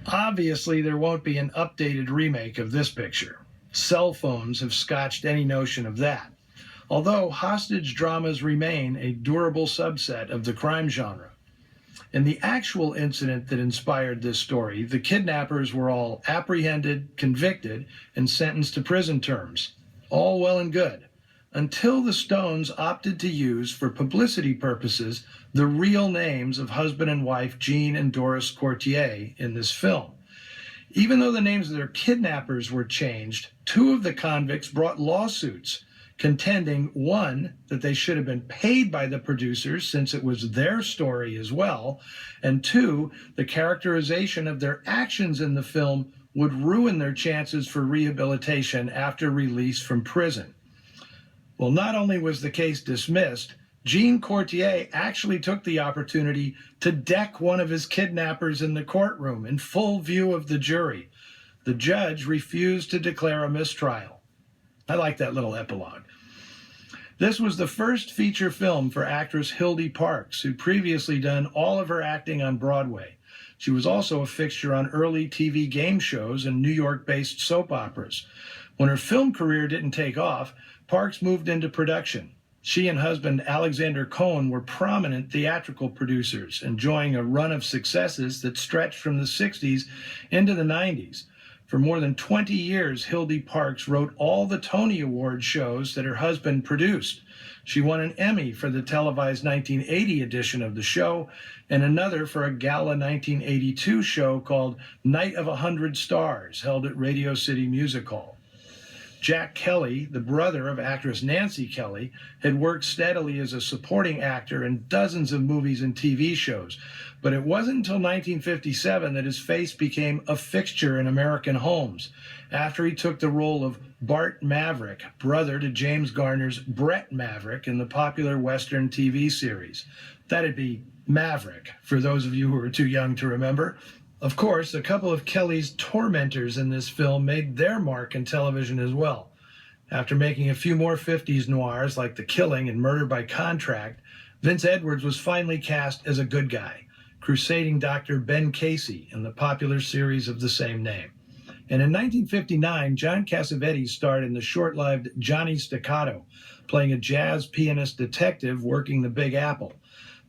Obviously, there won't be an updated remake of this picture. Cell phones have scotched any notion of that. Although hostage dramas remain a durable subset of the crime genre. In the actual incident that inspired this story, the kidnappers were all apprehended, convicted, and sentenced to prison terms. All well and good. Until the Stones opted to use, for publicity purposes, the real names of husband and wife Jean and Doris Courtier in this film. Even though the names of their kidnappers were changed, two of the convicts brought lawsuits contending, one, that they should have been paid by the producers since it was their story as well, and two, the characterization of their actions in the film would ruin their chances for rehabilitation after release from prison. Well, not only was the case dismissed, Jean Courtier actually took the opportunity to deck one of his kidnappers in the courtroom in full view of the jury. The judge refused to declare a mistrial. I like that little epilogue. This was the first feature film for actress Hildy Parks, who'd previously done all of her acting on Broadway. She was also a fixture on early TV game shows and New York-based soap operas. When her film career didn't take off, Parks moved into production. She and husband Alexander Cohen were prominent theatrical producers, enjoying a run of successes that stretched from the 60s into the 90s. For more than 20 years, Hildy Parks wrote all the Tony Award shows that her husband produced. She won an Emmy for the televised 1980 edition of the show and another for a gala 1982 show called Night of 100 Stars, held at Radio City Music Hall. Jack Kelly, the brother of actress Nancy Kelly, had worked steadily as a supporting actor in dozens of movies and TV shows, but it wasn't until 1957 that his face became a fixture in American homes, after he took the role of Bart Maverick, brother to James Garner's Brett Maverick in the popular Western TV series. That'd be Maverick, for those of you who are too young to remember. Of course, a couple of Kelly's tormentors in this film made their mark in television as well. After making a few more 50s noirs like The Killing and Murder by Contract, Vince Edwards was finally cast as a good guy, crusading Dr. Ben Casey in the popular series of the same name. And in 1959, John Cassavetes starred in the short-lived Johnny Staccato, playing a jazz pianist detective working the Big Apple.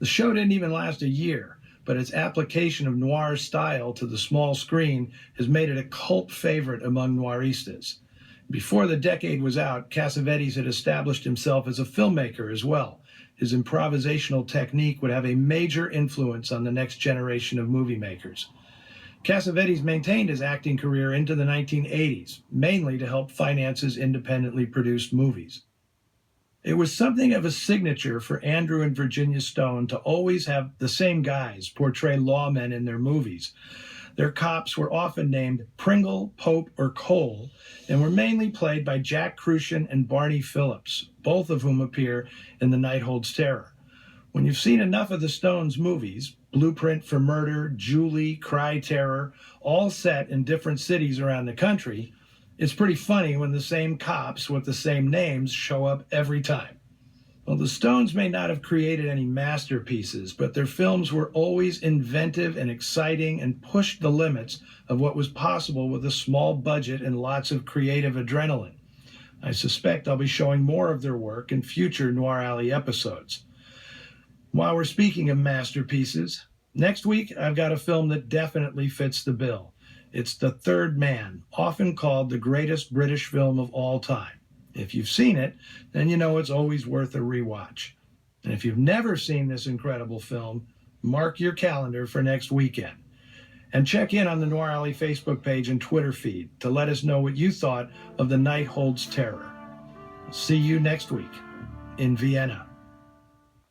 The show didn't even last a year, but its application of noir style to the small screen has made it a cult favorite among noiristas. Before the decade was out, Cassavetes had established himself as a filmmaker as well. His improvisational technique would have a major influence on the next generation of movie makers. Cassavetes maintained his acting career into the 1980s, mainly to help finance his independently produced movies. It was something of a signature for Andrew and Virginia Stone to always have the same guys portray lawmen in their movies. Their cops were often named Pringle, Pope, or Cole, and were mainly played by Jack Crucian and Barney Phillips, both of whom appear in The Night Holds Terror. When you've seen enough of the Stones' movies, Blueprint for Murder, Julie, Cry Terror, all set in different cities around the country, it's pretty funny when the same cops with the same names show up every time. Well, the Stones may not have created any masterpieces, but their films were always inventive and exciting and pushed the limits of what was possible with a small budget and lots of creative adrenaline. I suspect I'll be showing more of their work in future Noir Alley episodes. While we're speaking of masterpieces, next week I've got a film that definitely fits the bill. It's The Third Man, often called the greatest British film of all time. If you've seen it, then you know it's always worth a rewatch. And if you've never seen this incredible film, mark your calendar for next weekend. And check in on the Noir Alley Facebook page and Twitter feed to let us know what you thought of The Night Holds Terror. See you next week in Vienna.